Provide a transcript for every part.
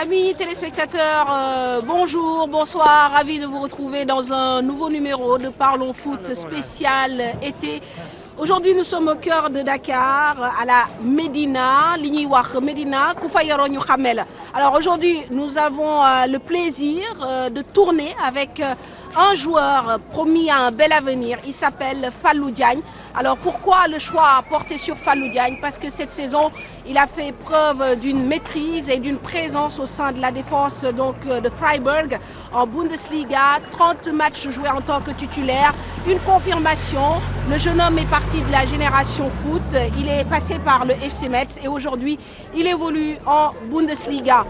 Amis téléspectateurs, bonjour, bonsoir, ravi de vous retrouver dans un nouveau numéro de Parlons Foot spécial été. Aujourd'hui, nous sommes au cœur de Dakar, à la Médina, li ñuy wax Médina ku fa yaroo ñu xàmme la. Alors aujourd'hui, nous avons le plaisir de tourner avec un joueur promis à un bel avenir. Il s'appelle Fallou Diagne. Alors pourquoi le choix porté sur Fallou Diagne? Parce que cette saison, il a fait preuve d'une maîtrise et d'une présence au sein de la défense donc de Freiburg en Bundesliga. 30 matchs joués en tant que titulaire, une confirmation. Le jeune homme est parti de la génération foot. Il est passé par le FC Metz et aujourd'hui, il évolue en Bundesliga.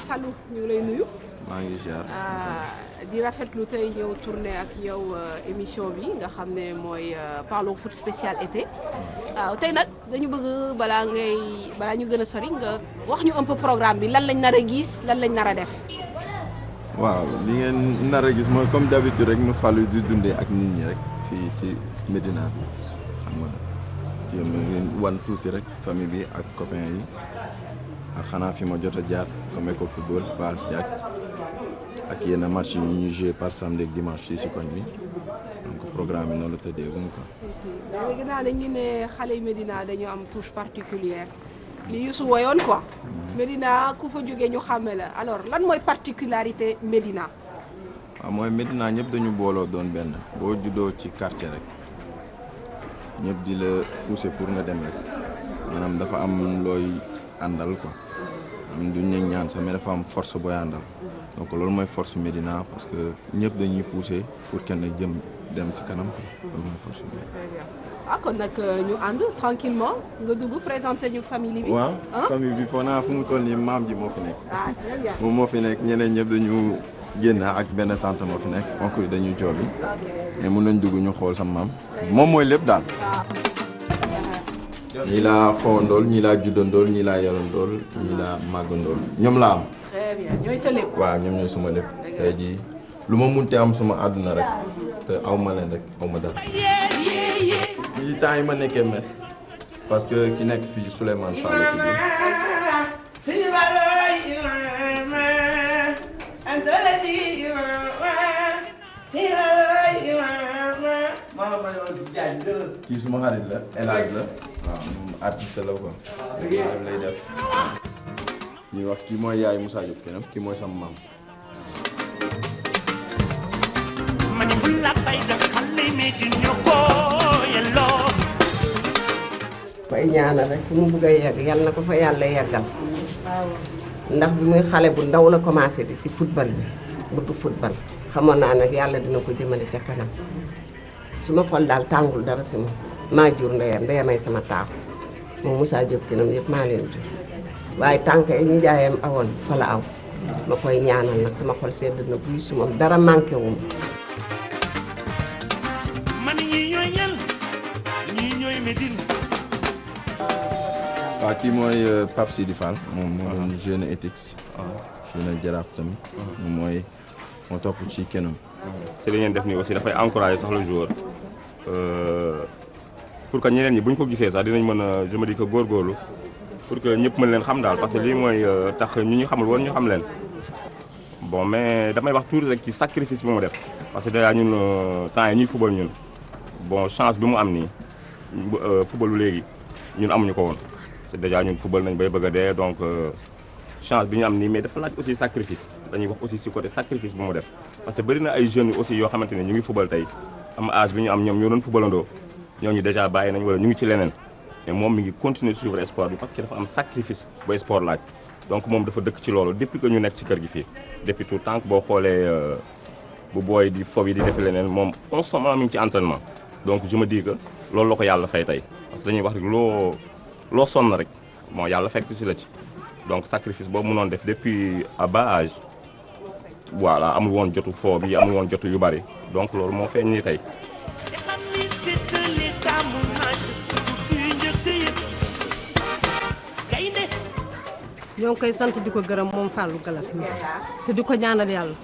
Fallou ñu ngi lay nuyu. maa ngi ziar. di rafetlu tey ñëw tourné ak yow émission bi nga xam ne mooy Parlons Foot spécial été tey nag dañu bëgg balaa ñu gën a sori nga wax ñu un peu programme bi lan lañ nar a gis lan lañ nar a def. waaw li ngeen nar a gis mooy comme d'habitude rek nu Fallou di dundee ak nit ñi rek fii ci Médina bi xam nga jéem a wan tuuti rek famille bi ak copains yi. ak xanaa fi ma jot a jaar comme école football base Diack ak yenn match yi ñuy joué par samedi ak dimanche fii si koñ bi donc programme bi noonu la tëddee wuñ ko. si léegi naa dañu ne xale yu Médina dañu am touche particulière li Youssou woyoon quoi. Médina ku fa jógee ñu xàmme la alors lan mooy particularité Médina. waaw mooy Médina ñëpp dañu booloo doon benn boo juddoo ci quartier rek ñëpp di la pousser pour nga dem rek maanaam dafa am looy àndal quoi. duñ ne ñaan sax mais dafa am force booy àndal donc loolu mooy force Médina parce que ñëpp dañuy pousser pour kenn jëm dem ci kanam loolu mooy force Médina. kon nag ñu ànd tranquillement nga dugg présenter ñu famille bi. waaw famille bi foog naa fu mu toll nii maam ji moo fi nekk. très bien moom moo fi nekk ñeneen ñëpp dañu génn ak benn tante moo fi nekk oncle yi dañuy joobi mais mun nañ dugg ñu xool sa maam moom mooy lépp daal. ñii laa fowandool ñii laa juddandool ñii laa yarandool ñii laa màggandool ñoom laa am. très bien ñooy sa lépp. waaw ñoom ñooy suma lépp. tey jii lu ma munte am suma àdduna rek te aw ma leen rek aw ma dara. ci temps yi ma nekkee Metz parce que ki nekk fii Souleymane Fall la tudd. kii suma xarit la El Hadj la waaw moom artiste la quoi léegi lay def ñuy wax kii mooy yaay Moussa Diop kenam kii mooy sama maam. koy ñaanal rek fu mu bëgg a yegg yal na ko fa yàlla yeggal ndax bi muy xale bu ndaw la commencé di si football bi bëgg football xamoon naa nag yàlla dina ko jëmale ca kanam su ma xol daal tàngul dara si moom maa jur ndeyamay sama taaw moom Moussa Diop kinam yëpp maa leen jur waaye tànk yi ñu jaayam awoon fa la aw ma koy ñaanal nag sama xol sedd na buy su moom dara manqué wu man ñii ñooy ñan ñii ñooy Médine. waaw kii mooy Pape Sidi Fall moom moo doon jeune éthique jeune jaraaf tamit moom mooy moo topp ci kenam. te li ngeen def nii aussi dafay encourager sax le joueur pour que ñeneen ñi bu ñu ko gisee sax dinañ mën a je me dis que góorgóorlu pour que ñëpp mën leen xam daal parce que lii mooy tax ñu xamul woon ñu xam leen. bon mais damay wax tuuti rek ci sacrifice bi mu def parce que déjà ñun temps yi ñuy football ñun bon chance bi mu am nii footballu léegi ñun amuñu ko woon c'est déjà ñun football nañ bay bëgg a dee donc chance bi ñu am nii mais dafa laaj aussi sacrifice dañuy wax aussi ci côté sacrifice bi mu def. parce que bëri na ay jeunes aussi yoo xamante ne ñu ngi football tey am âge bi ñu am ñoom ñoo doon footballandoo ñooñu déjà bàyyi nañ wala ñu ngi ci leneen mais moom mi ngi continuer suivre sport bi parce que dafa am sacrifice ba sport laaj donc moom dafa dëkk ci loolu depuis que ñu nekk ci kër gi fii depuis tout temps boo xoolee bu booy di fob yi di def leneen moom constamment mi ngi ci entraînement donc je me dis que loolu la ko yàlla fay tey parce que dañuy wax rek loo sonn rek bon yàlla fekk ci la ci donc sacrifice boobu mënoon def depuis à bas âge voilà amul woon jotu foo bi amul woon jotu yu bari donc loolu moo feeñ nii tey. ñoo ngi koy sant di ko gërëm moom Fallou Galas mi te di ko ñaanal yàlla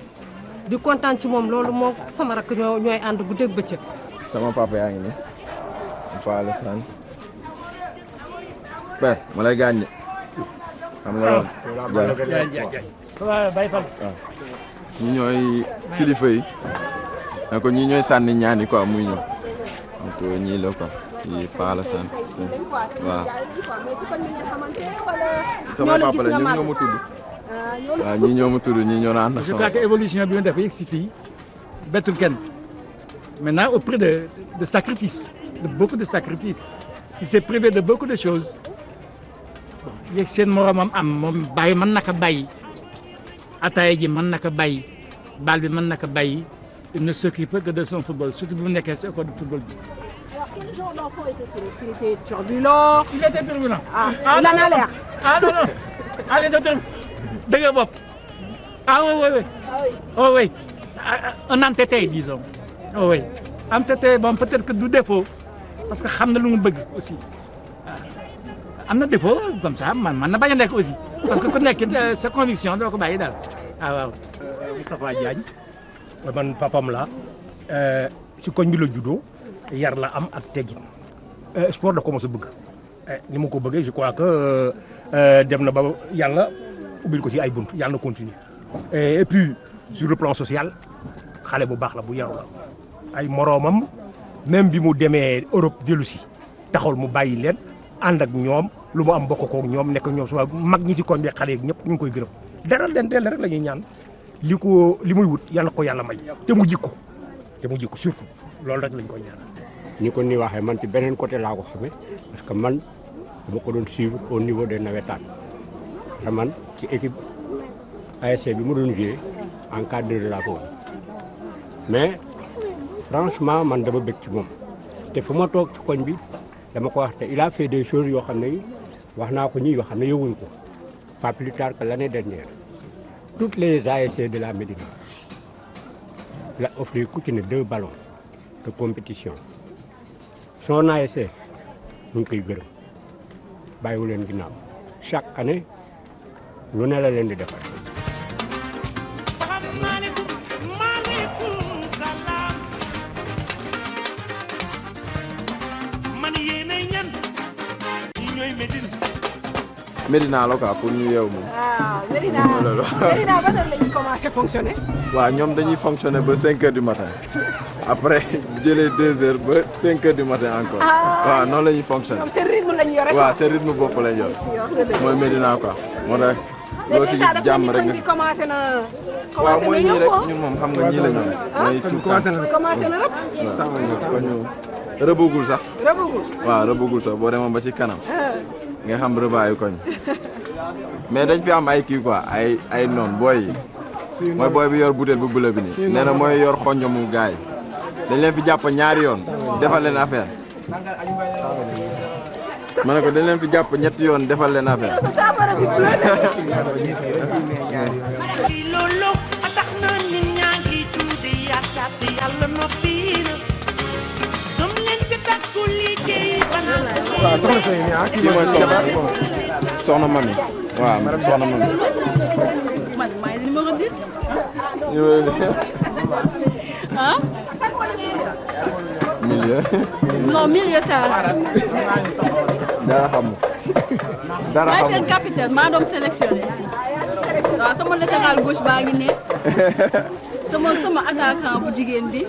di kontaan ci moom loolu moo sama rakk ñooy ànd bu dégg bëccëg. sama papa yaa ngi ne Fallou Sane père ma lay gaañ xam nga waaw Baye Fall ñi ñooy kilifa yi ne ko ñi ñooy sànni ñaani quoi muy ñëw donc ñii la quoi yi Fallou Sane waaw sama papa la ñoom ñoo ma tudd waaw ñii ñoo ma tudd ñii ñoo naan je crois que évolution bi ñu def yegg si fii bettul kenn maintenant au prix de sacrifices de beaucoup de sacrifices il s'est privé de beaucoup de choses yegg seen moromam am moom bàyyi mën na ko bàyyi ataaya ji mën na ko bàyyi bal bi mën na ko bàyyi il ne s'occupe que de son football surtout bu mu nekkee si école de football bi. Alors, quel genre d'enfant était-il? Est-ce qu'il était turbulent? Il était turbulent. Ah, il en a l'air. Ah non, non. Ah, il était turbulent. Dëgg bopp. Ah oui, oui, oui. Ah oui. Oh oui. Un entêté, disons. Oh oui. Entêté, bon, peut-être que du défaut. Parce que xam na lu mu bëgg aussi. Am na défaut comme ça, man na bañ a nekk aussi. Parce que ku nekk sa conviction doo ko bàyyi daal. Ah waaw. Moustapha Diagne man papam la ci koñ bi la juddoo yar la am ak teggin sport da ko mos a bëgg ni ma ko bëggee je crois que dem na ba yàlla ubbil ko ci ay bunt yàlla na continuer et puis sur le plan social xale bu baax la bu yaru la ay moroomam même bi mu demee Europe dellu si taxawul mu bàyyi leen ànd ak ñoom lu mu am bokk koog ñoom nekk ñoom suba mag ñi ci koñ bi xale yeeg ñëpp ñu ngi koy gërëm dara leen rek la ñuy ñaan li muy wut yàlla ko yàlla may te mu jikko surtout loolu rek lañ koy ñaan. ni ko ni waxee man ci beneen côté laa ko xamee parce que man dama ko doon suivre au niveau des navétanes te man ci équipe ASC bi mu doon jouer encadré laa ko woon mais franchement man dama bëgg ci moom te fu ma toog ci koñ bi dama ko wax te il a fait des choses yoo xam ne wax naa ko ñii yoo xam ne yowuñ ko pas plus tard que l'année dernière toutes les ASC de la Médina la offert ku ci ne 2 ballons de compétition son ASC ñu ngi koy gërëm bàyyiwu leen ginnaaw chaque année lu ne la leen di defar. maaleykum salaam man yéenay ñan ñi ñooy Médine. Médina la quoi pour ñu yeew moom. Ah, Médina ba tey la ñuy commencé fonctionner. waaw ñoom dañuy fonctionner ba 5 heures du matin après bu jëlee 2 heures ba 5 heures du matin encore. waaw noonu la ñuy fonctionner. ñoom seen rythme lañ yore. waaw seen rythme bopp lañ yor. mooy Médina quoi moo tax. loo si jàmm rek nga commencé na. waaw mooy ñii rek ñun moom xam nga ñii la ñu ne. mooy tout commencé na rek. waaw ñu rëbbagul sax. waaw rëbbagul sax boo demoon ba ci kanam. nga xam rëbaayu koñ mais dañ fi am ay kii quoi ay noon booy yi mooy booy bi yor butéel bu bula bi nii nee na mooy yor xonjomu gaay dañ leen fi jàpp ñaari yoon defal leen affaire ma ne ko dañ leen fi jàpp ñetti yoon defal leen affaire loolu tax na nit ñaa ngi tudde yaakaar te yàlla noppi na dom leen ci takku liggéey waaw soxna Seye kii mooy soxna mami waaw soxna mami. man maay numéro 10. numéro 10. ah. milieu. non milieu terrain. dara xamul. dara xamul maay seen capitaine maa doon sélectionné. waaw sama latéral gauche baa ngi ne. sama attaquant bu jigéen bi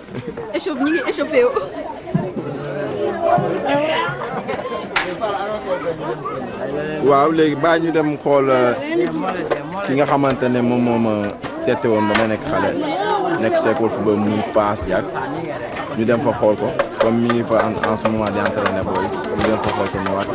ñi ngi échauffé wu. waaw léegi baa ñu dem xool ki nga xamante ne moom moo ma tette woon ba ma nekk xale nekk ci école football muy Paas Diak ñu dem fa xool ko comme mi ngi fa en ce moment di entraîné booy ñu dem fa xool ko ñu waat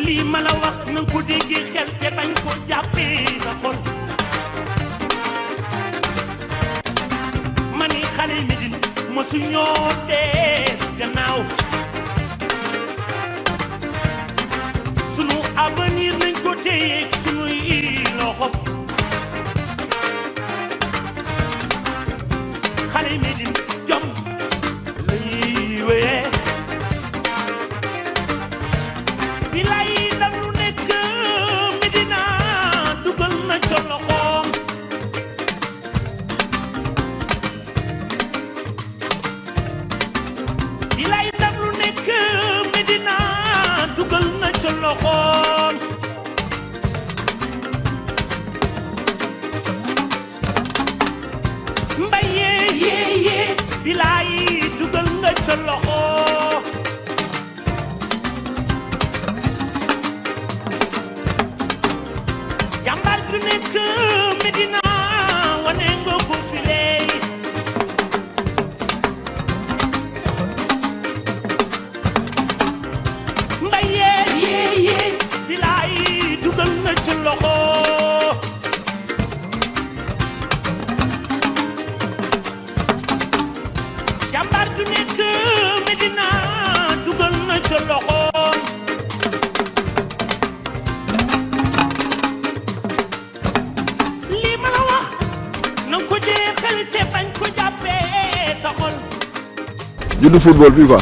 lii ma la wax na ko déggee xel te bañ ko jàppee sa xol ma ni xale Médine mosu ñoo des gannaaw sunu avenir nañ ko téye ak sunuy loxo xale Médine jom lañuy wéyee bilay ndam lu nekk Médina dugal na ca loxoom bilay ndam lu nekk Médina dugal na ca loxoom mbaye yeye bilay dugal nga ca loxo jàmbaar ju nekk Médina wane nga ko file mbaye yeye bilay dugal nga ca loxo jàmbaar ju nekk Médina dugal na ca loxoom lii ma la wax na ko jeexal te bañ ko jàppee sa xol juddu football bi quoi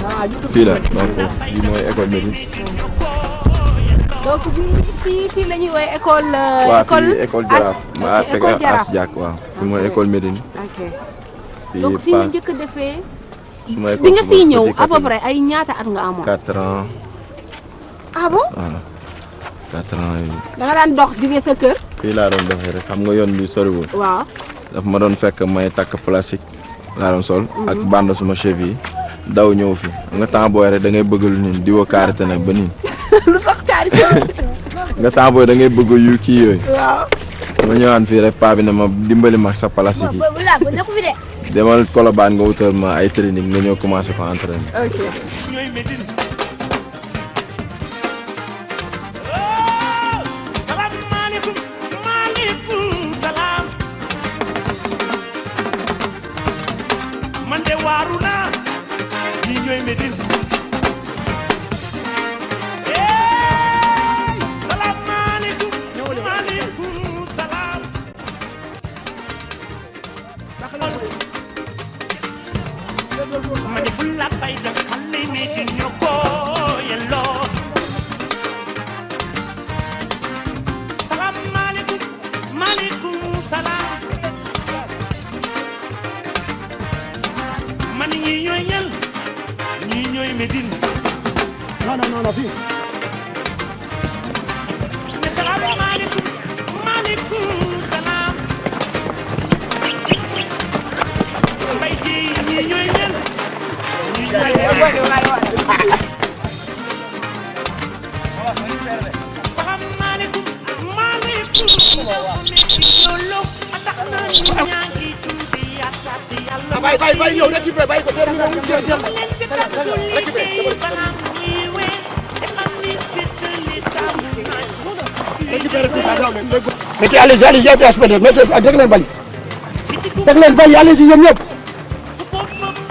fii la donc fii mooy école Médine. donc fii la ñuy woowee école. école Jaraaf ma teg As Diak waaw fii mooy école Médine. ok donc fii nga njëkk a defee. suma école bi nga fii ñëw à peu près ay ñaata at nga amoon. 4 ans. ah bon. voilà 4 ans yi. da nga daan dox jóge sa kër. fii laa doon doxee rek xam nga yoon bi soriwul. waaw. daf ma doon fekk may takk plastique laa doon sol. ak bande suma cheville yi daw ñëw fi nga temps booy rek da ngay bëgg lu nii diwa karité nag ba nii. lu tax karité. nga temps booy da ngay bëgg yu kii yooyu. waaw. ma ñëwaan fii rek paa bi ne ma dimbali ma sa plastique yi. demal Colobane nga wutal ma ay training nga ñëw commencé ko entraîner. ok. ñooy Médine salaamaaleykum maaleykum salaam man de waaru naa ñii ñooy Médine salaamaaleykum maaleykum salaam ma ne fu la fay da xale Médine ñoo ko yelloo salaamaaleykum maaleykum salaam man ñii ñooy ñel ñii ñooy Médine non fii ne salaamaaleykum maaleykum salaam mbay ji ñii ñooy ñel ñii ñooy salaamaaleykum maaleykum loolu tax na ñu ñaa ngi tuuti yaakaar ci yàlla bay yow récupéré bay ko terminé wu jël leen ci takku liggéey balaa ñuy wees te xam ni séddale taamu récupéré tout ça daw leen mettez allez y a des aspects mettez dégg leen bañ dégg leen bañ allez y yéen ñëpp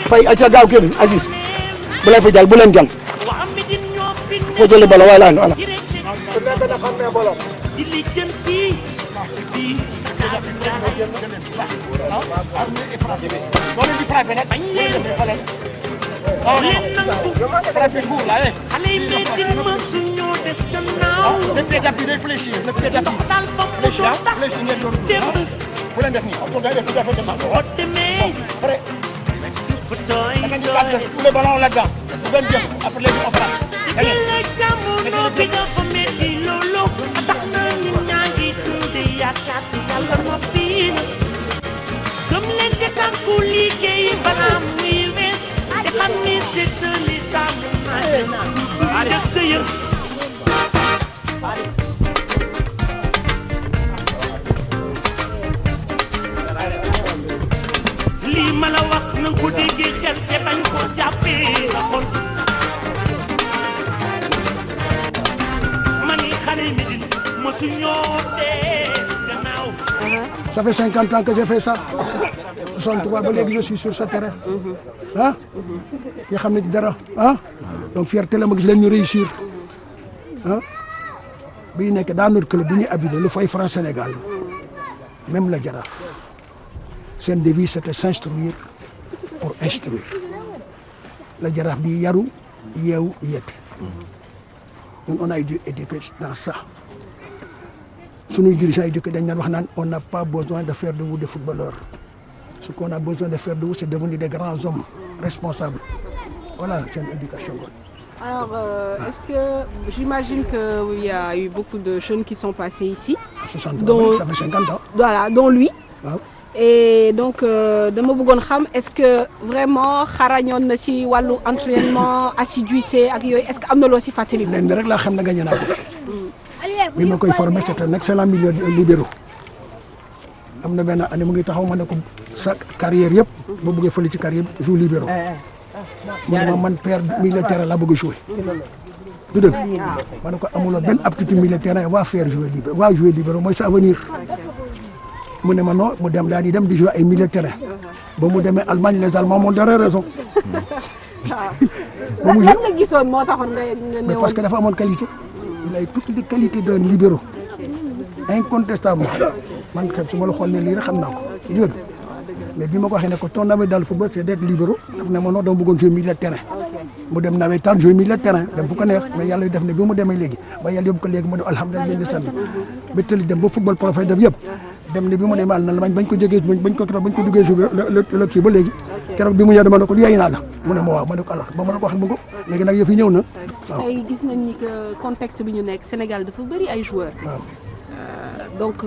fay acca gaaw kii Aziz bu lay fa jàll bu leen jàll foo jëlee bala waaye laa voilà di lijjanti di bañ leen nangu xale yi Médine ma suñoo des gannaaw ndox daal ba mu doon tax démb soo demee fa tooy diggale jamono bi dafa metti loolu tax na ñu ñaa ngi tudde yaakaar ci yàlla noppi na gëm leen te tànku liggéey balaa muy wees te xam ni séddale taamu naa dëkk ya lii ma la wax na ko déggee xel te bañ ko jàppee sa xol ma ni xale Médine mosu ñoo des gannaaw Ça fait 50 ans que j'ai fait ça. 63 ba léegi je suis sur ce terrain. ah. yoo xam ne dara ah. donc fierté la ma gis leen ñu réussir ah. bi ñu nekk dans notre club bi ñuy habillé lu fay France Sénégal même la Jaraaf seen devise c'était s'instruire pour instruire la Jaraaf di yaru yeewu yette ñun on a dû éduquer dans ça. Suñuy dirigeants yi dëkk dañ naan wax naan on n'a pas besoin de faire de vous des footballeurs ce qu'on a besoin de faire de vous c'est devenir des grands hommes responsables voilà c'est une éducation. Alors est-ce que j'imagine qu'il y a eu beaucoup de jeunes qui sont passés ici. 60 ans ça fait 50 ans. Voilà dont lui. waaw. Et donc dama bëggoon xam est-ce que vraiment xarañoon na ci wàllu entraînement assiduité ak yooyu est-ce que am na loo ci fàttaliku. lenn rek laa xam ne gagné naa ko. bi ma koy formé c'est un excellent milieu libéraux am na benn année mu ngi taxaw ma ne ko sa carrière yëpp boo bëggee fële ci carrière joue libéraux mu ne ma man père militaire laa bëgg a jouer du dëgg ma ne ko amuloo benn aptitude militaire waa faire jouer libéraux waa jouer libéraux mooy sa avenir mu ne ma non mu dem daal di dem di jouer ay militaire ba mu demee Allemagne les Allemands m'ont donné raison. ba mu lan nga gisoon moo taxoon nga mais parce que dafa amoon qualité. Il a toutes les qualités d'un libéraux incontestablement man xam su ma la xool ne lii rek xam naa ko dégg mais bi ma ko waxee ne ko ton avenir dans le football c'est d'être libéraux daf ne ma non dama bëggoon jouer milieu de terrain mu dem nawetaan jouer milieu de terrain dem fu ko neex mais yàlla def ne bi mu demee léegi ba yàlla yóbbu ko léegi mu def alhamdulilah sant ba tëli dem ba football professionnel def yëpp dem ne bi mu demee àll na la bañ ko jógee bañ ko duggee jouer le kii ba léegi keroog bi mu ñëw dama ne ko yaay naa la mu ne ma waaw ma ne ko alors ba ma la ko waxee mu ko léegi nag yëf yi ñëw na waaw. tey gis nañ ni que contexte bi ñu nekk Sénégal dafa bëri ay joueurs. waaw donc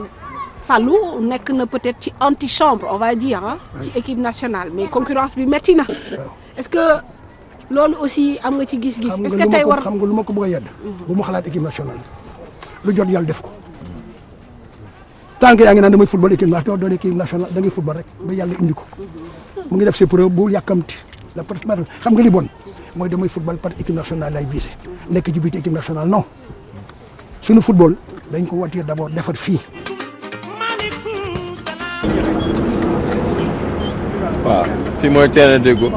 Fallou nekk na peut-être ci antichambre on va dire ah. ci équipe nationale mais concurrence bi metti na. est-ce que loolu aussi am nga ci gis-gis. est-ce que tey war xam nga lu ma ko bëgg a yedd. bu mu xalaat équipe nationale lu jot yàlla def ko. tant que yaa ngi naan damay football équipe nationale doon équipe nationale da ngay football rek ba yàlla indi ko mu ngi def ses preuves bu yàkkamti la participation xam nga li bon mooy damay football par équipe nationale lay visé nekk ci biir équipe nationale non suñu football dañ ko watir d'abord defar fii. waaw fii mooy terrain Déggo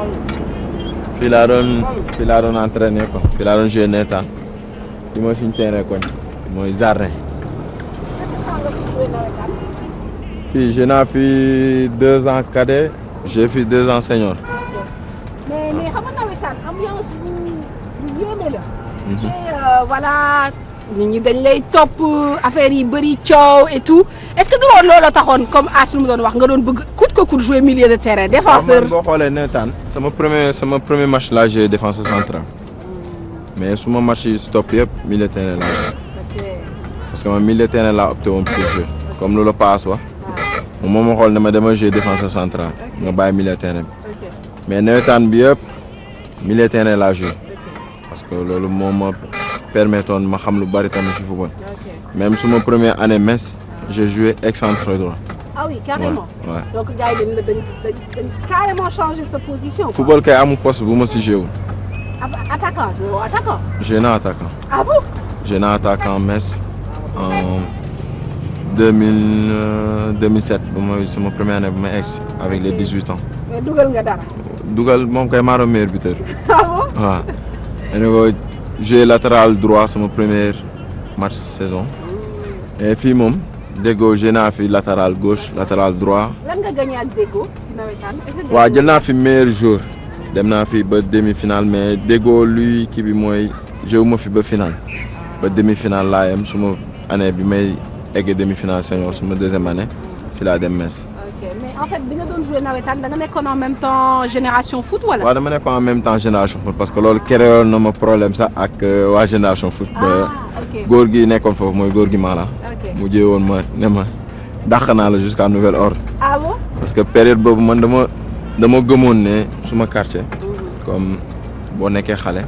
fii laa doon entraîner quoi fii laa doon jouer nawetaan fii mooy suñu terrain koñ mooy jardin. Fii j'ai naa fi 2 ans cadet j'ai fait 2 ans senior. mais xam nga nawetaan ambiance bu yéeme la. c'est voilà nit ñi dañ lay topp affaire yi bëri coow et tout est-ce que du woon loolu taxoon comme As lu mu doon wax nga doon bëgg coûte que coûte jouer milieu de terrain défenseur. boo xoolee nawetaan sama premier match laa joué défenseur central mais suma match yi stop yëpp milieu de terrain laa parce que man milieu de terrain laa opté woon pour jouer comme loolu passe wax moom ma xool ne ma dama jouer défenseur central nga bàyyi milieu de terrain bi mais nawetaan bi yëpp milieu de terrain laa joué parce que loolu moom ma permettoon ma xam lu bari tamit ci football même suma première année Metz j'ai joué excentré droit. ah oui carrément. Ouais. donc gars yi dañ carrément changé sa position. football kay amul poste bu ma si joué wul. attaquant attaquant. Joué naa attaquant. ah bon. Joué naa attaquant Metz en 2007 ba ma sama première année bu ma egg avec les 18 ans. mais dugal nga dara. dugal moom kay maa doon meilleur buteur. ah bon. waaw. dañu ko joué latéral droit sama première match saison. et fii moom Déggo joué naa fi latéral gauche latéral droit. lan nga gagné ak Déggo ci nawetaan. waaw jël naa fi meilleur joueur. dem naa fi ba demi-finale mais Déggo luy kii bi mooy joué ma fi ba finale ba demi-finale laa yem suma année bi may egg demi-finale senior suma deuxième année si laa dem Metz. ok mais en fait bi nga doon joué nawetaan da nga nekkoon en même temps génération foot wala. waaw dama nekkoon en même temps génération foot parce que loolu créé woon na ma problème sax ak waa génération foot. ba góor gi nekkoon foofu mooy góor gi Mala. mu jëee woon ma ne ma dàq naa la jusqu'à nouvel ordre. ah bon. parce que période boobu man dama gëmoon ne suma quartier comme boo nekkee xale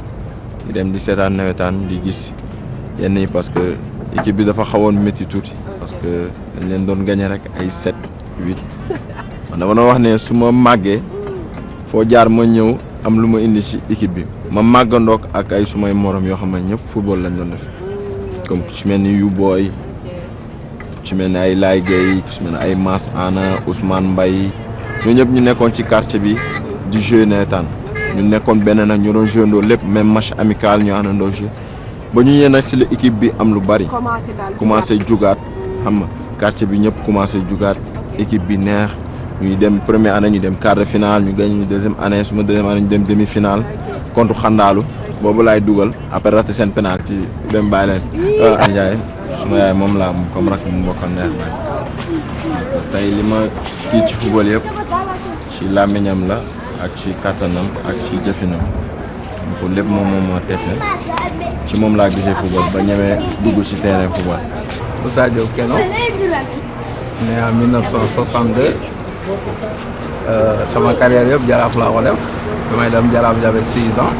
di dem di seetaan nawetaan di gis yenn yi parce que équipe bi dafa xawoon métti tuuti parce que dañ leen doon gagné rek ay 7 8 man dama doon wax ne su ma màggee foo jaar ma ñëw am lu ma indi ci équipe bi ma màggandoog ak ay sumay morom yoo xam ne ñëpp football lañ doon def comme su mel ni yu booy ci mel ne ay Laye Gueye ci mel ne ay Mass Ana Ousmane Mbaye ñoo ñëpp ñu nekkoon ci quartier bi di jouer nawetaan ñu nekkoon benn nag ñu doon jouer ndoo lépp même match amical ñu àndandoo jouer ba ñu ñëwee nag si la équipe bi am lu bari commencé jugaat xam nga quartier bi ñëpp commencé jugaat équipe bi neex ñuy dem première année ñu dem quart de finale ñu gagné ñu deuxième année suma deuxième année ñu dem demi finale contre Xandaalu boobu laay dugal après raté seen penalty ci dem bàyyi leen Ndiaye suma yaay moom laa am comme rak mu bokkal neex baay tey li ma kii ci football yëpp ci làmmiñam la ak ci kattanam ak ci jëfinam donc lépp moom moo teete ci moom laa gisee football ba ñemee dugg ci terrain football. Moussa Diop Keno né en 1962 sama carrière yëpp Jaraaf laa ko def damay dem Jaraaf j'avais 6 ans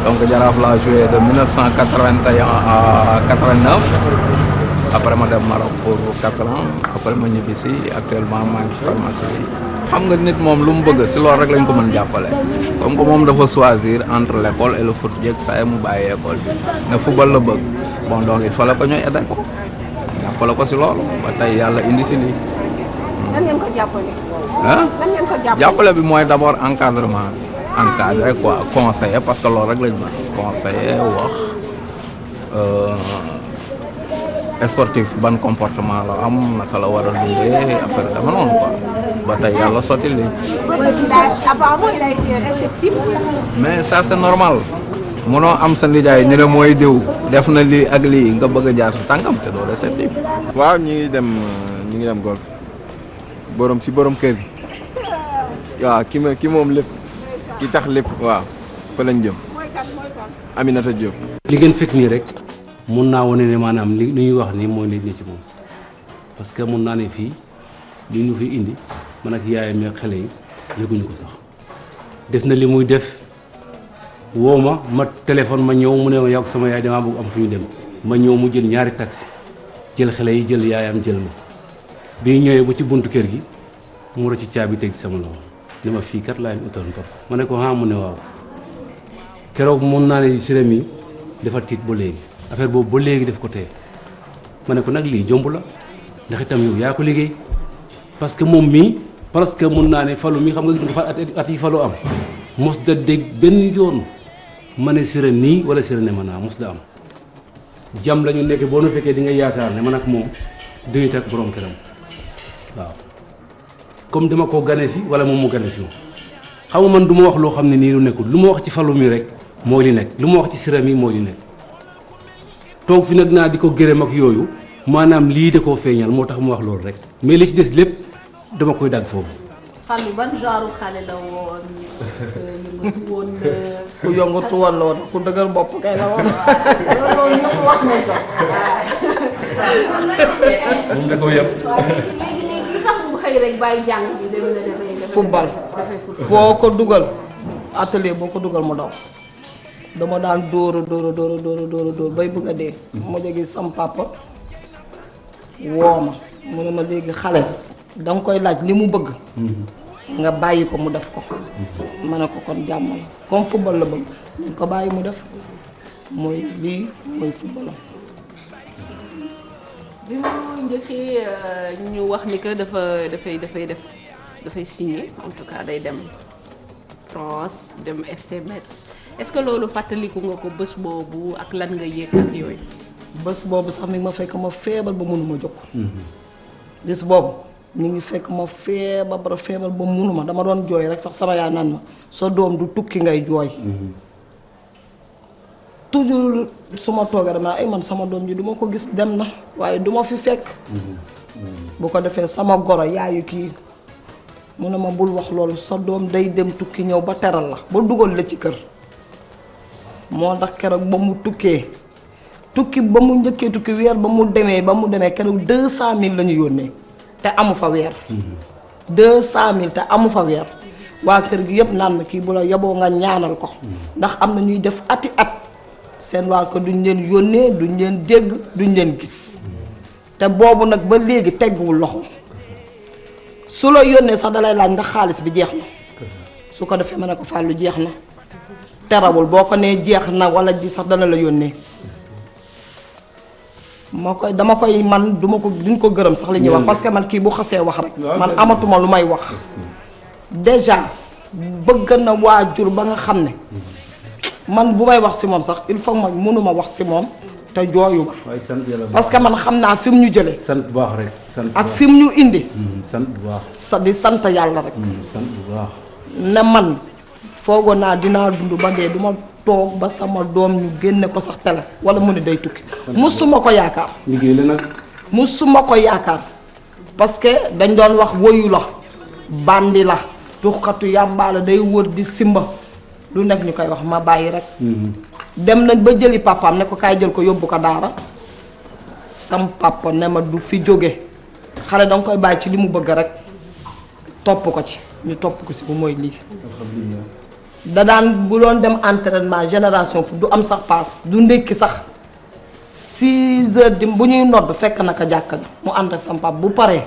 donc Jaraaf laa joué de 1981 à 89 après ma dem Maroc pour 4 ans après ma ñibbisi actuellement maa ngi ci pharmacie bi. xam nga nit moom lu mu bëgg si loolu rek lañ ko mën jàppale comme que moom dafa choisir entre l' école et le foot jéeg saa mu bàyyi école bi ne football la bëgg bon donc il fallait que ñuy aider ko jàppale ko si loolu ba tey yàlla indi si lii. nan ngeen ko jàppale. ah nan ngeen ko jàppale. jàppale bi mooy d' abord encadrement encadré quoi conseiller parce que loolu rek lañ mën conseiller wax sportif ban comportement la am naka la war a dundee affaire dama noonu quoi. ba tey yàlla sotti lii. apparemment il a été réceptif. mais ça c'est normal munoo am sa nijaay ñu ne mooy diw def na lii ak lii nga bëgg a jaar sa tànkam te doo réceptif. waaw ñu ngi dem golf borom kër gi waaw ki moom lépp ki tax lépp waaw fa lañ jëm Aminata Diop. li ngeen fekk nii rek mun naa wane ne maanaam li ñuy wax nii mooy nit ñi ci moom parce que mun naa ne fii li ñu fi indi man ak yaayam ak xale yi yëguñu ko sax def na li muy def woo ma téléphone ma ñëw mu ne ma yàgg sama yaay damaa bëgg am fu ñu dem ma ñëw mu jël ñaari taxi jël xale yi jël yaayam jël ma bi ñëwee ba ci buntu kër gi mu rocc caabi teg sama loxo ne ma fii kat laa leen utal papa ma ne ko ah mu ne waaw keroog mun naa ne Siré mi dafa tiit ba léegi affaire boobu ba léegi def ko teye ma ne ko nag lii jomb la ndax itam yow yaa ko liggéey parce que moom mii parce que mun naa ne falu mi xam nga gis nga fa at yi falu am mos da dégg benn yoon ma ne Siré nii wala Siré ne ma naa mos da am jàmm la ñu nekk boo nu fekkee di nga yaakaar ne man ak moom duyit ak borom këram waaw comme dama ko gane si wala moom mu gane si moom xam nga man du ma wax loo xam ne nii lu nekkul lu ma wax ci falu mi rek mooy li nekk lu ma wax ci Siré mi mooy li nekk toog fi nag naa di ko gërëm ak yooyu maanaam lii da koo feeñal moo tax mu wax loolu rek mais li ci des lépp dama koy dagg foofu. Fallou ban genre xale la woon yëngatu woon. ku yëngatu woon la woon ku dëgër bopp kay la woon. loolu ñëpp wax nañ ko. moom da koo yëpp. léegi lu tax mu xëy rek bàyyi jàng bi dem na dafay. football foo ko dugal atelier boo ko dugal mu daw. dama daan dóor bay bëgg a dee. ma jógee sam papa woo ma mu ne ma léegi xale da nga koy laaj li mu bëgg. nga bàyyi ko mu def ko. ma ne ko kon jàmm la comme football la bëgg dañ ko bàyyi mu def mooy lii mooy football. bi mu njëkkee ñu wax ni que dafay signé en tout cas day dem France dem FC Metz. est-ce que loolu fàttaliku nga ko bés boobu ak lan nga yëg ak yooyu. bés boobu sax mi ngi ma fekk ma feebar ba mënuma jóg. bés boobu mi ngi fekk ma feebar ba mënuma dama doon jooy rek sax sama yaay naan ma sa doom du tukki ngay jooy. toujours su ma toogee dama ay man sama doom ji du ma ko gis dem na waaye du ma fi fekk. bu ko defee sama goro yaayu kii mu ne ma bul wax loolu sa doom day dem tukki ñëw ba teral la ba dugal la ci kër. moo tax keroog ba mu tukki ba mu njëkkee tukki weer ba mu demee keroog 200000 la ñu yónnee te amu fa weer. 200000 te amu fa weer waa kër gi yëpp naan ma kii bu la yaboo nga ñaanal ko. ndax am na ñuy def ati at seen waa ko duñ leen yónnee duñ leen dégg duñ leen gis te boobu nag ba léegi tegguwul loxo su la yónnee sax dalay laaj ndax xaalis bi jeex na su ko defee ma ne ko Fallou jeex na. terawul boo ko nee jeex na wala ji sax dana la yónnee dama koy man duñ ko gërëm sax li ñuy wax parce que man kii bu xasee wax rek man amatuma lu may wax déjà bëgg na waajur ba nga xam ne man bu may wax si moom sax il faut ma mënuma wax si moom te jooyu ma parce que man xam naa fi mu ñu jëlee sant bu baax rek ak fi mu ñu indi sant bu baax di sant yàlla rek sant bu baax ne man foogoon naa dinaa dund ba dee duma toog ba sama doom ñu génne ko sax télé wala mu ne day tukki musuma ko yaakaar liggéey la nag musuma ko yaakaar parce que dañ doon wax woyu la bandi la tuxkatu yàmbaa la day wër di simba lu nekk ñu koy wax ma bàyyi rek dem nañ ba jëli papaam ne ko kaay jël ko yóbbu ko daara sam papa ne ma du fi jóge xale danga koy bàyyi ci li mu bëgg rek topp ko ci ñu topp ko si bu mooy lii da daan bu doon dem entraînement génération fu du am sax paas du ndékki sax 6 heures di bu ñuy nodd fekk naka jàkka ja mu ànd ak sam papa bu paree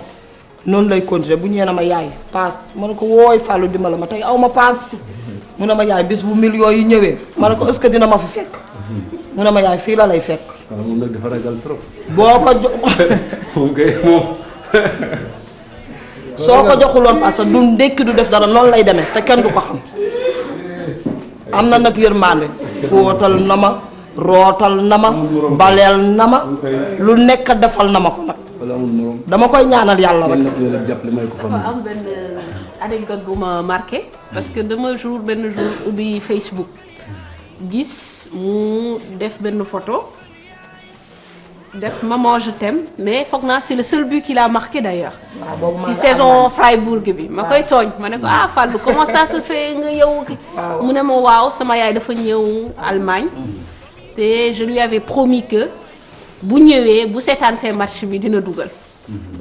noonu lay continuer bu ñëwee na ma yaay paas ma ne ko wooy Fallou dimbala ma tey aw ma paas mu ne ma yaay bis bu millions yi ñëwee ma ne ko est-ce que dina ma fi fekk mu ne ma yaay fii la lay fekk waaw moom nag dafa ragal trop boo ko jox moom kay moom soo ko joxuloon parce que du ndékki du def dara noonu lay demee te kenn du ko xam am na nag yërmande fóotal na ma rootal na ma baleel na ma lu nekk defal na ma ko nag dama koy ñaanal yàlla rek dafa am benn anecdote bu ma marqué parce que benn jour ubbi Facebook gis mu def benn photo def maman je t'aime mais foog naa c'est le seul but qu'il a marqué d'ailleurs si saison Freiburg bi ma koy tooñ ma ne ko Fallou comment ça se fait nga yow mu ne ma waaw sama yaay dafa ñëw Allemagne te je lui avais promis que bu ñëwee bu seetaan see match bi dina dugal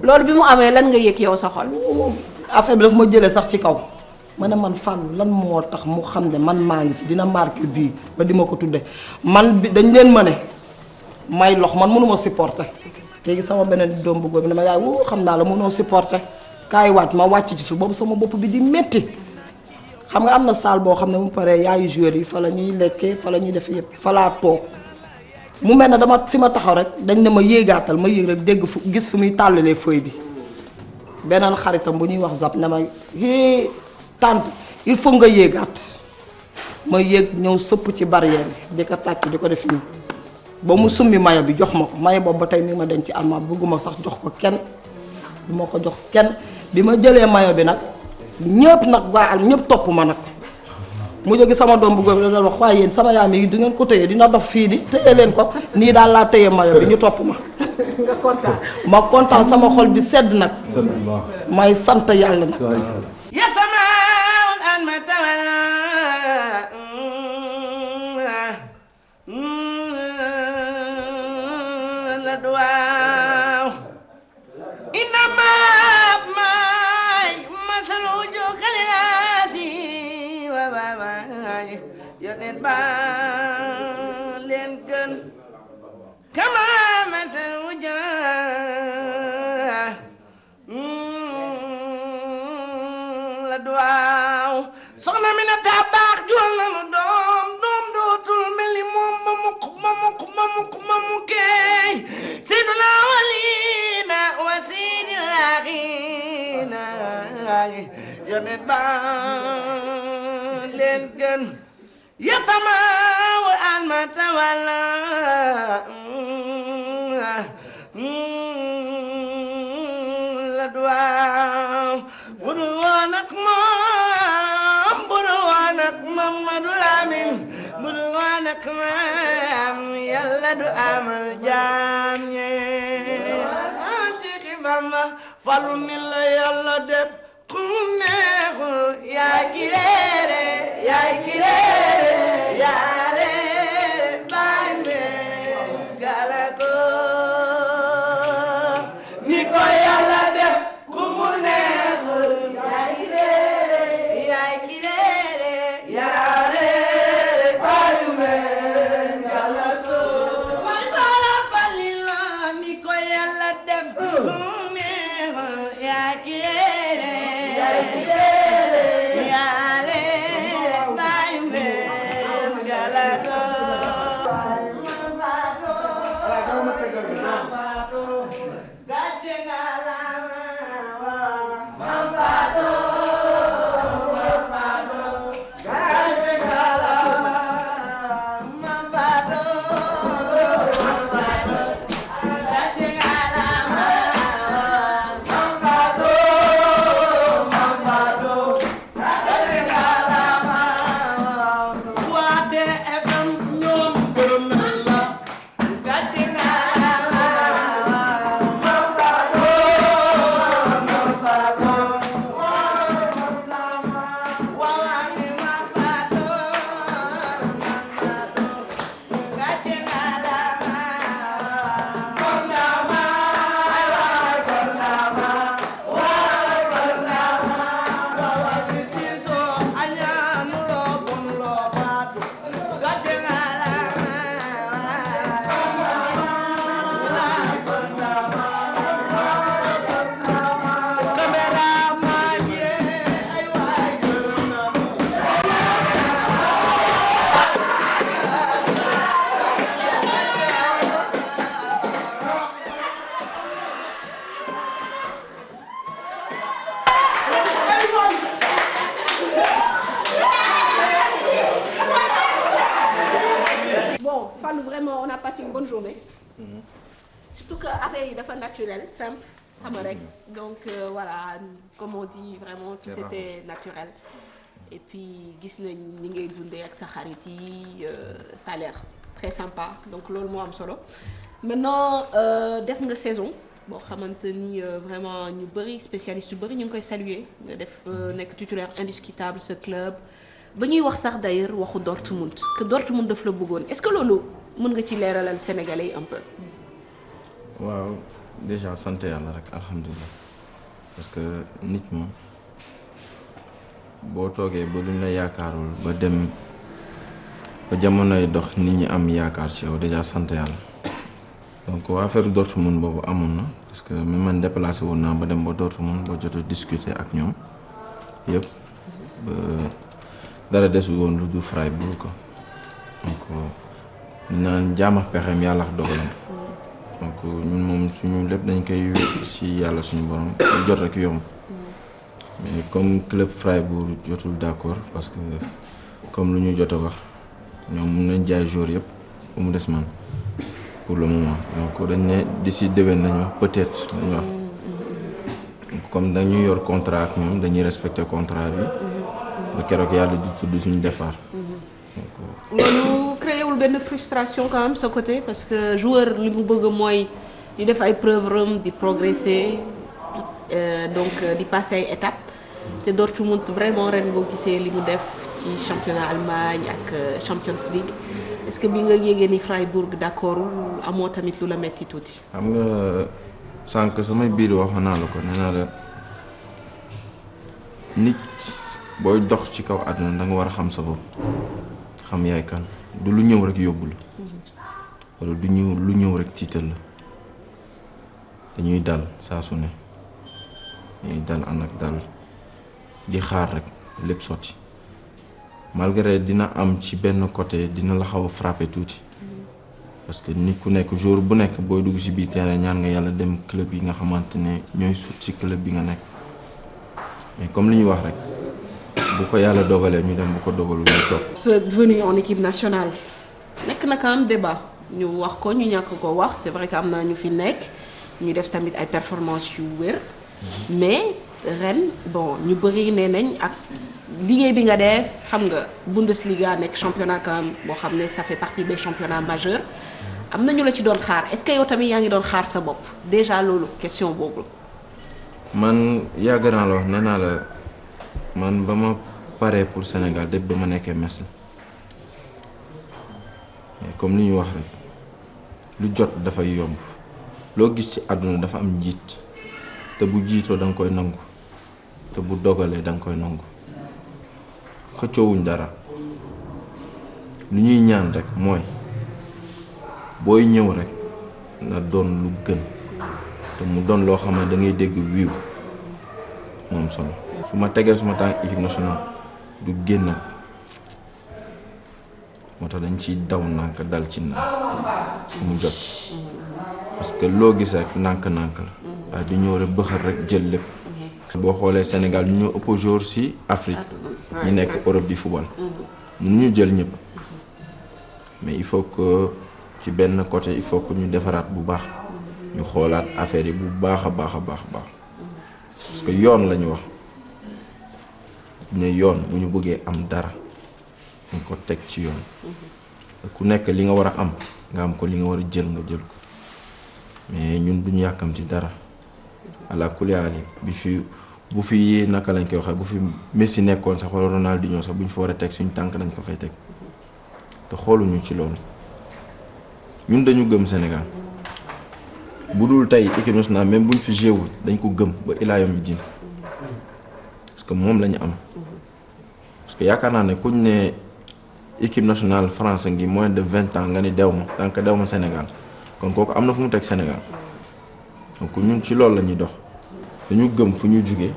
loolu bi mu amee lan nga yëg yow sa xol affaire bi daf ma jëlee sax ci kaw ma ne man Fallou lan moo tax mu xam ne man maa ngi fi dina marqué bii ba di ma ko tudde man bi dañ leen ma ne may lox man mënuma supporter léegi sama beneen doom bu góor bi ne ma yaay woo xam naa la mënoo supporter kaay wàcc ma wàcc ci suuf boobu sama bopp bi di métti xam nga am na salle boo xam ne mu paree yaayu joueurs yi fa la ñuy lekkee fa la ñuy def yëpp fa laa toog mu mel ne dama fi ma taxaw rek dañ ne ma yéegaatal ma yéeg rek dégg fu gis fu muy tàllalee feuille bi beneen xaritam bu ñuy wax zap ne ma hé tante il faut nga yéegaat ma yéeg ñëw sëpp ci barrière bi di ko tàcc di ko def nii ba mu summi mayo bi jox ma ko mayo boobu ba tey mi ma denc ci armoire bëgguma sax jox ko kenn du ma ko jox kenn bi ma jëlee mayo bi nag ñëpp nag waa al ñëpp topp ma nag mu jógi sama doom bu góor bi da doon wax waaye yéen sama yaam yi du ngeen ko téye dina dox fii di téye leen ko nii daal laa téye mayo bi ñu topp ma nga kontaan ma kontaan sama xol bi sedd nag may sant yàlla nag waaw ina may masalu jokalasi waay yonen ba leen gën kama masalu la waaw soxna mi na taa baax jur na mu doom dootul mel ni moom ma mukkee Seydina walina wa Seydil aaxirina yonet ba leen gën ya sama wa an ma tawalla la duwaaw budu woon ak moom budu woon ak Mamadu Lamin budu woon ak maam yàlla du amal jaam ñee Seexi Bamba Fallu ni la yàlla def ku neexul yaay ki reere yaay ki reere yaa reere baay mee galato ni ko yàlla def ku mu neexul yaay ki reere yaay ki reere yaa reere baay mee galato may bala fali la ni ko yàlla def ku mu neexul yaay ki reere yaay ki reere yaa reere baay mee Bon, Fallou, vraiment, on a passé une bonne journée. Surtout que affaire yi dafa naturel, simple, xam nga rek. Donc voilà, comme on dit, vraiment tout était naturel. Et puis gis nañ ni ngay dundee ak sa xarit yi, ça a l'air très sympa. Donc loolu moo am solo. Maintenant def nga saison boo xamante ni vraiment ñu bëri spécialistes yu bëri ñu ngi koy saluer nga def nekk titulaire indiscutable ce club. ba ñuy wax sax d'ailleurs waxu Dortmund que Dortmund daf la bëggoon est-ce que loolu mën nga ci leeralal Sénégalais yi un peu. waaw déjà sant yàlla rek alhamdulilah parce que nit moom boo toogee ba luñ la yaakaarul ba dem ba jamonoy dox nit ñi am yaakaar ci yow déjà sant yàlla donc affaire Dortmund boobu amoon na parce que même man déplacé woon naa ba dem ba Dortmund ba jot a discuter ak ñoom yëpp ba. dara desul woon lu du Freiburg ko donc naan jaam ak pexeem yàlla ak dogalam donc ñun moom suñu lépp dañ koy wér ci yàlla suñu borom jot rek yomb mais comme club Freiburg jotul d'accord parce que comme lu ñu jot a wax ñoom mun nañ jaay jour yëpp bu mu des man pour le moment donc dañ ne d'ici déwén nañu wax peut-être dañu wax comme dañuy yor contrat ak ñoom dañuy respecter contrat bi. keroog yàlla di tudd suñu départ. loolu créé wul benn frustration quand même sa côté parce que joueur li mu bëgg mooy di def ay preuves di progresser donc di passer ay étapes te Dortmund vraiment ren boo gisee li mu def ci championnat Allemagne ak Champions League est-ce que bi nga yégee ni Freiburg d'accord amoo tamit lu la metti tuuti. xam nga sànq samay biir wax naa la ko nee naa la nit. booy dox ci kaw àdduna da nga war a xam sa bopp xam yaay kan du lu ñëw rek yóbbu la wala du ñëw lu ñëw rek tiital la dañuy dal saa su ne dañuy dal ànd ak dal di xaar rek lépp sotti malgré dina am ci benn côté dina la xaw a frappé tuuti parce que nit ku nekk jour bu nekk booy dugg ci biir terrain ñaan nga yàlla dem club yi nga xamante ne ñooy sut ci club bi nga nekk mais comme li ñuy wax rek. bu ko yàlla dogalee ñu dem bu ko dogalul ñu toog. sa venue en équipe nationale nekk na quand même débat ñu wax ko ñu ñàkk ko wax c'est vrai que am na ñu fi nekk ñu def tamit ay performances yu wér mais ren bon ñu bëri nee nañ ak liggéey bi nga def xam nga Bundesliga nekk championnat quand même boo xam ne ça fait partie des championnats majeurs am na ñu la ci doon xaar est-ce que yow tamit yaa ngi doon xaar sa bopp déjà loolu question boobu. man yàgg naa la wax nee naa la. man ba ma paree pour Sénégal depuis ba ma nekkee Metz la comme li ñu wax rek lu jot dafay yomb loo gis ci àdduna dafa am njiit te bu jiitoo da nga koy nangu te bu dogalee da nga koy nangu xëccoowuñ dara lu ñuy ñaan rek mooy booy ñëw rek na doon lu gën te mu doon loo xam ne da ngay dégg wiiw moom solo su ma tegee suma tànk équipe nationale du génn moo tax dañ ciy daw nànk dal ci nànk mu jot parce que loo gis rek nànk-nànk la waaye du ñëw rek bëxër rek jël lépp boo xoolee Sénégal ñu ñoo ëpp joueur ci Afrique ñu nekk Europe di football ñu jël ñëpp mais il faut que ci benn côté il faut que ñu defaraat bu baax ñu xoolaat affaire yi bu baax a baax parce que yoon la ñu wax ne yoon bu ñu bëggee am dara ñu ko teg ci yoon ku nekk li nga war a am nga am ko li nga war a jël nga jël ko mais ñun duñu yàkkamti dara ala kuliyaali bu fi naka lañ koy waxee bu fi Messi nekkoon sax wala Ronaldinho sax bu ñu fa war a teg suñu tànk dañ ko fay teg te xooluñu ci loolu ñun dañu gëm Sénégal bu dul tey équipe nationale même buñ fi jéewul dañ ko gëm ba ilaa yawmi diin parce que moom la ñu am parce que yaakaar naa ne kuñ ne équipe nationale France ngi moins de 20 ans nga ni dew ma tant que dew ma Sénégal kon kooku am na fu mu teg Sénégal donc ñun ci loolu la ñuy dox dañu gëm fu ñu jugee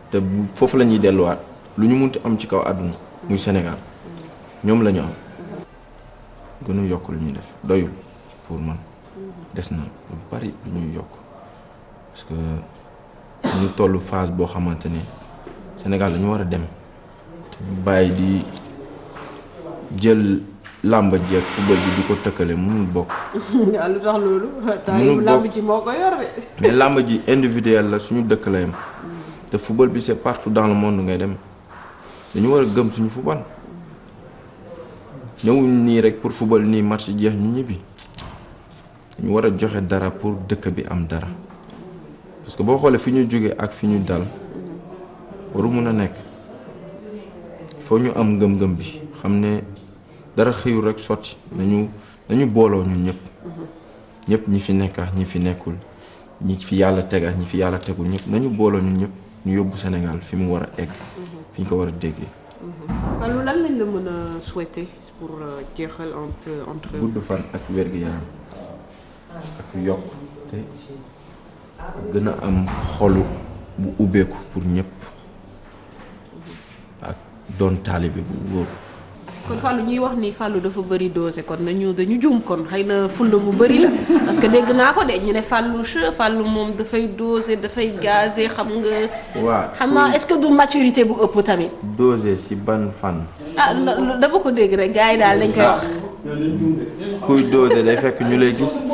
te bu foofu la ñuy delluwaat lu ñu munti am ci kaw àdduna muy Sénégal ñoom la ñu am gënu yokk lu ñuy def doyul pour man des na lu bari lu ñuy yokk parce que ñu tollu phase boo xamante ni Sénégal dañu war a dem te bàyyi di jël làmb ji ak football bi di ko tëkkale mënul bokk. waaw lu tax loolu. mënul bokk làmb ji moo ko yor de. mais làmb ji individuel la suñu dëkk la yem te football bi c'est partout dans le monde ngay dem dañu war a gëm suñu football ñëwuñ nii rek pour football nii match jeex ñu ñibbi ñu war a joxe dara pour dëkk bi am dara parce que boo xoolee fi ñu jóge ak fi ñu dal waru mun a nekk foo ñu am ngëm-ngëm bi xam ne dara xëyul rek sotti nañu booloo ñun ñëpp ñi fi nekk ak ñi fi nekkul ñi fi yàlla teg ak ñi fi yàlla tegul ñëpp nañu booloo ñun ñëpp ñu yóbbu Sénégal fi mu war a egg fi ñu ko war a déggee. alors lan lañ la mën a souhaiter pour jeexal entre. gudd fan ak wér-gu-yaram ak yokk te gën a am xolu bu ubbeeku pour ñëpp ak doon taalibe bu wóor. kon Fallou ñuy wax ni Fallou dafa bëri dosé kon dañu juum kon xëy na fulla bu bëri la parce que dégg naa ko de ñu ne Fallou moom dafay dosé dafay gazé xam nga. waaw xam naa est-ce que du maturité bu ëpp tamit. dosé ci ban fan. ah dama ko dégg rek gars yi daal dañ koy wax. kuy dosé day fekk ñu lay gis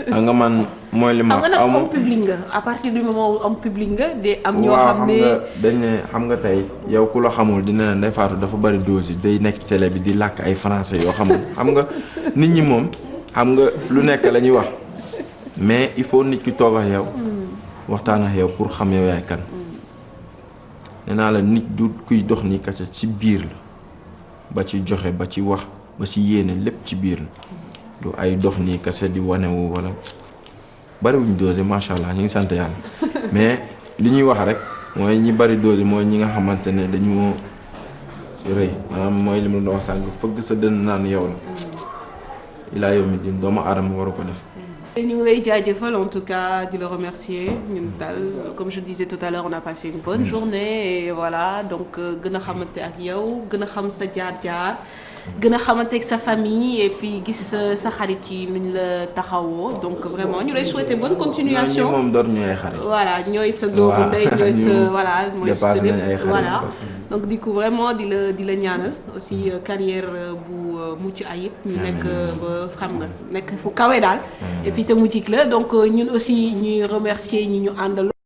nga man mooy li ma. xam nga nag homme public nga à partir du moment où homme public nga de am ñoo xam ne dañ ne xam nga tey yow ku la xamul dina ne Ndeye Fatou dafa bari dose day nekk ci télé bi di làkk ay français yoo xamul xam nga nit ñi moom xam nga lu nekk la ñuy wax mais il faut nit ki toog ak yow waxtaan ak yow pour xam yow yaay kan nee naa la nit du kuy dox ni kacca ci biir la ba ci joxe ba ci wax ba ci yéene lépp ci biir la du ay dox nii kase di wanewu wala bariwuñ dosé macha allah ñu ngi sant yàlla mais li ñuy wax rek mooy ñi bari dosé mooy ñi nga xamante ne dañu rëy maanaam mooy li mu doon wax sànq fëgg sa dënn naan yow la ilaa yow mi din doomu aadama waru ko def. ñu ngi lay jaajëfal en tout cas di la remercier ñun daal comme je disais tout à l'heure on a passé une bonne journée et voilà donc gën a xamante ak yow gën a xam sa jaar-jaar. gën a xamante ak sa famille et puis gis sa xarit yi nuñ la taxawoo donc vraiment ñu lay souhaiter bonne continuation. moom door ñu ay xarit. voilà ñooy sa doomu ndey ñooy sa voilà mooy sa lépp voilà donc du coup vraiment di la ñaanal aussi carrière bu mucc ayib ñu nekk ba xam nga nekk fu kawe daal et puis te mucc la donc ñun aussi ñuy remercier ñi ñu àndal